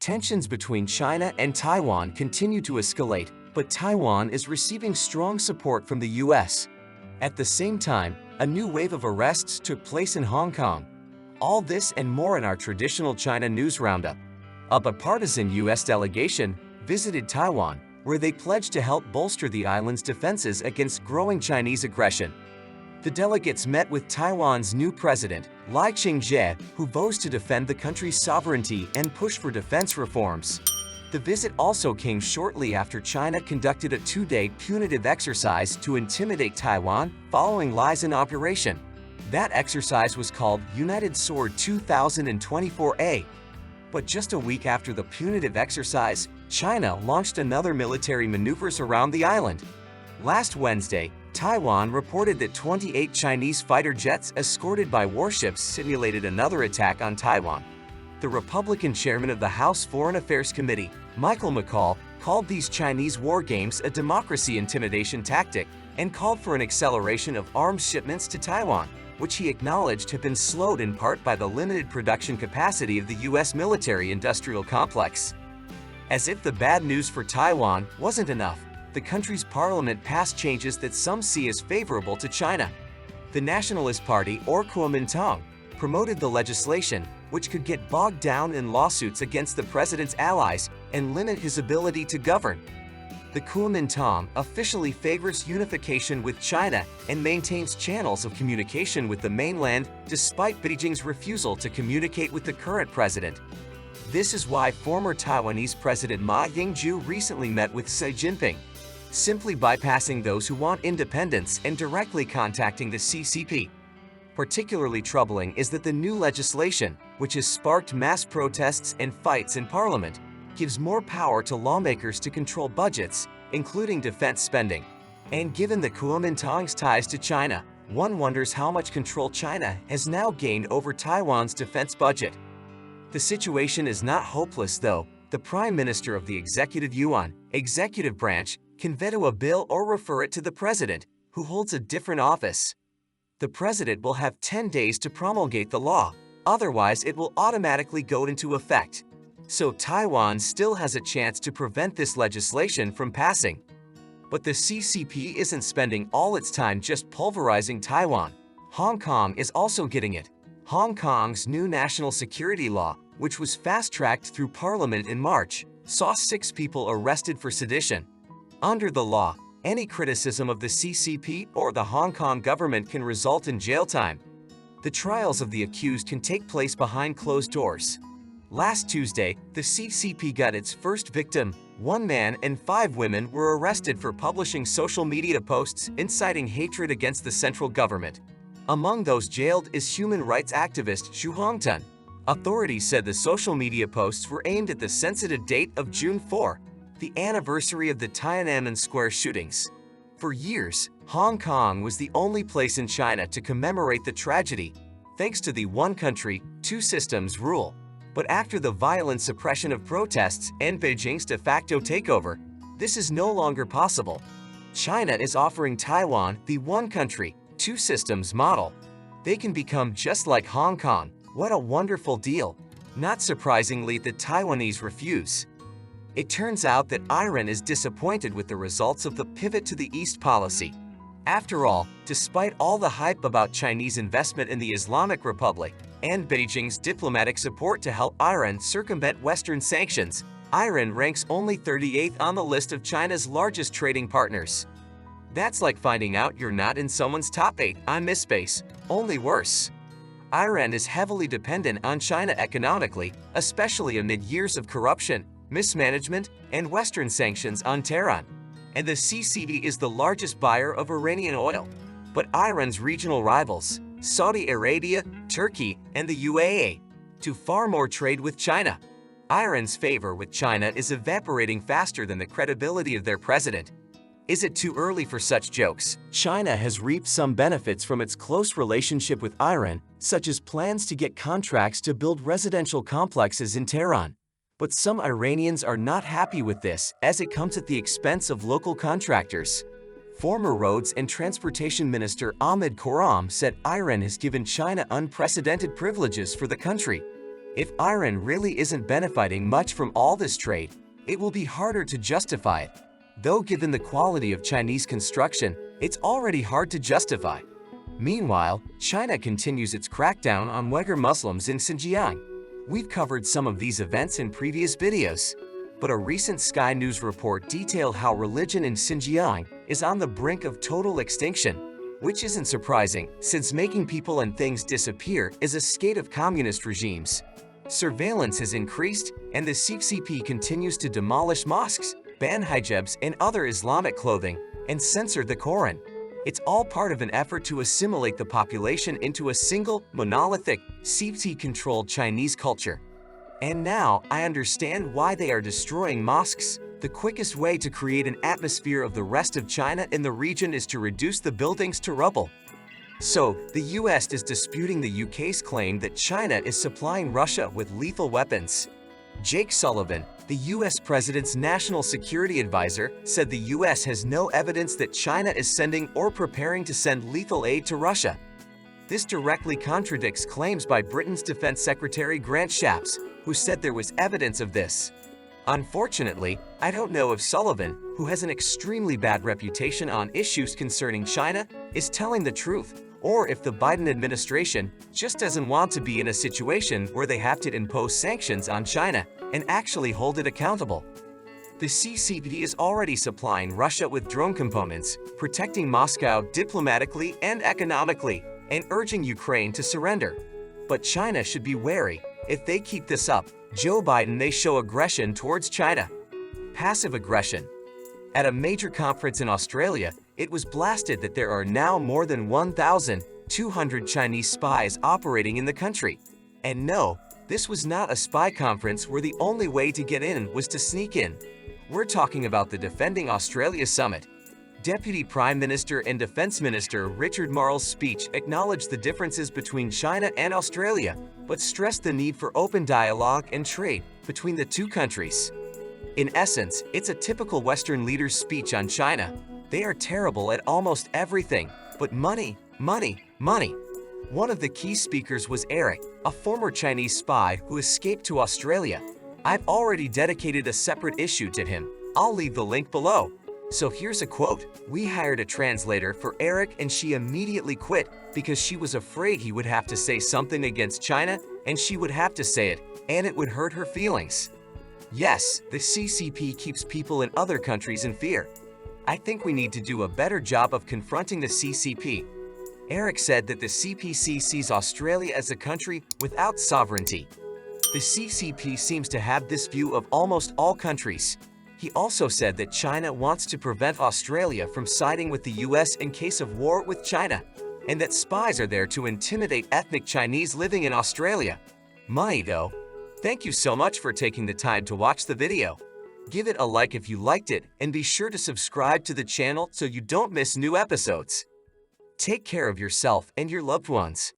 Tensions between China and Taiwan continue to escalate, but Taiwan is receiving strong support from the US. At the same time, a new wave of arrests took place in Hong Kong. All this and more in our traditional China News Roundup. A bipartisan US delegation visited Taiwan, where they pledged to help bolster the island's defenses against growing Chinese aggression. The delegates met with Taiwan's new president, Lai Ching-te, who vows to defend the country's sovereignty and push for defense reforms. The visit also came shortly after China conducted a two-day punitive exercise to intimidate Taiwan following Lai's inauguration. That exercise was called United Sword 2024A. But just a week after the punitive exercise, China launched another military maneuvers around the island. Last Wednesday, Taiwan reported that 28 Chinese fighter jets escorted by warships simulated another attack on Taiwan. The Republican chairman of the House Foreign Affairs Committee, Michael McCall, called these Chinese war games a democracy intimidation tactic and called for an acceleration of arms shipments to Taiwan, which he acknowledged have been slowed in part by the limited production capacity of the U.S. military-industrial complex. As if the bad news for Taiwan wasn't enough, the country's parliament passed changes that some see as favorable to China. The Nationalist Party, or Kuomintang, promoted the legislation, which could get bogged down in lawsuits against the president's allies and limit his ability to govern. The Kuomintang officially favors unification with China and maintains channels of communication with the mainland despite Beijing's refusal to communicate with the current president. This is why former Taiwanese President Ma Ying-jeou recently met with Xi Jinping, simply bypassing those who want independence and directly contacting the CCP. Particularly troubling is that the new legislation, which has sparked mass protests and fights in parliament, gives more power to lawmakers to control budgets, including defense spending. And given the Kuomintang's ties to China, one wonders how much control China has now gained over Taiwan's defense budget. The situation is not hopeless, though. The Prime Minister of the Executive Yuan, executive branch, can veto a bill or refer it to the president, who holds a different office. The president will have 10 days to promulgate the law, otherwise it will automatically go into effect. So Taiwan still has a chance to prevent this legislation from passing. But the CCP isn't spending all its time just pulverizing Taiwan. Hong Kong is also getting it. Hong Kong's new national security law, which was fast-tracked through Parliament in March, saw 6 people arrested for sedition. Under the law, any criticism of the CCP or the Hong Kong government can result in jail time. The trials of the accused can take place behind closed doors. Last Tuesday, the CCP got its first victim. 1 man and 5 women were arrested for publishing social media posts inciting hatred against the central government. Among those jailed is human rights activist Xu Hongtun. Authorities said the social media posts were aimed at the sensitive date of June 4, the anniversary of the Tiananmen Square shootings. For years, Hong Kong was the only place in China to commemorate the tragedy, thanks to the one country, two systems rule. But after the violent suppression of protests and Beijing's de facto takeover, this is no longer possible. China is offering Taiwan the one country, two systems model. They can become just like Hong Kong. What a wonderful deal! Not surprisingly, the Taiwanese refuse. It turns out that Iran is disappointed with the results of the pivot to the East policy. After all, despite all the hype about Chinese investment in the Islamic Republic and Beijing's diplomatic support to help Iran circumvent Western sanctions, Iran ranks only 38th on the list of China's largest trading partners. That's like finding out you're not in someone's top 8 on MySpace, only worse. Iran is heavily dependent on China economically, especially amid years of corruption, mismanagement, and Western sanctions on Tehran. And the CCP is the largest buyer of Iranian oil. But Iran's regional rivals, Saudi Arabia, Turkey, and the UAE, do far more trade with China. Iran's favor with China is evaporating faster than the credibility of their president. Is it too early for such jokes? China has reaped some benefits from its close relationship with Iran, such as plans to get contracts to build residential complexes in Tehran. But some Iranians are not happy with this, as it comes at the expense of local contractors. Former Roads and Transportation Minister Ahmed Khorram said Iran has given China unprecedented privileges for the country. If Iran really isn't benefiting much from all this trade, it will be harder to justify it. Though given the quality of Chinese construction, it's already hard to justify. Meanwhile, China continues its crackdown on Uyghur Muslims in Xinjiang. We've covered some of these events in previous videos, but a recent Sky News report detailed how religion in Xinjiang is on the brink of total extinction, which isn't surprising since making people and things disappear is a state of communist regimes. Surveillance has increased, and the CCP continues to demolish mosques, ban hijabs and other Islamic clothing, and censor the Quran. It's all part of an effort to assimilate the population into a single, monolithic, CCP-controlled Chinese culture. And now, I understand why they are destroying mosques. The quickest way to create an atmosphere of the rest of China in the region is to reduce the buildings to rubble. So, the US is disputing the UK's claim that China is supplying Russia with lethal weapons. Jake Sullivan, the US President's national security advisor, said the US has no evidence that China is sending or preparing to send lethal aid to Russia. This directly contradicts claims by Britain's Defense Secretary Grant Shapps, who said there was evidence of this. Unfortunately, I don't know if Sullivan, who has an extremely bad reputation on issues concerning China, is telling the truth, or if the Biden administration just doesn't want to be in a situation where they have to impose sanctions on China and actually hold it accountable. The CCP is already supplying Russia with drone components, protecting Moscow diplomatically and economically, and urging Ukraine to surrender. But China should be wary. If they keep this up, Joe Biden may show aggression towards China. Passive aggression. At a major conference in Australia, it was blasted that there are now more than 1,200 Chinese spies operating in the country. And no, this was not a spy conference where the only way to get in was to sneak in. We're talking about the Defending Australia Summit. Deputy Prime Minister and Defense Minister Richard Marles' speech acknowledged the differences between China and Australia, but stressed the need for open dialogue and trade between the two countries. In essence, it's a typical Western leader's speech on China. They are terrible at almost everything, but money, money, money. One of the key speakers was Eric, a former Chinese spy who escaped to Australia. I've already dedicated a separate issue to him. I'll leave the link below. So here's a quote. "We hired a translator for Eric and she immediately quit because she was afraid he would have to say something against China and she would have to say it, and it would hurt her feelings." Yes, the CCP keeps people in other countries in fear. I think we need to do a better job of confronting the CCP. Eric said that the CPC sees Australia as a country without sovereignty. The CCP seems to have this view of almost all countries. He also said that China wants to prevent Australia from siding with the US in case of war with China, and that spies are there to intimidate ethnic Chinese living in Australia. Money though. Thank you so much for taking the time to watch the video. Give it a like if you liked it, and be sure to subscribe to the channel so you don't miss new episodes. Take care of yourself and your loved ones.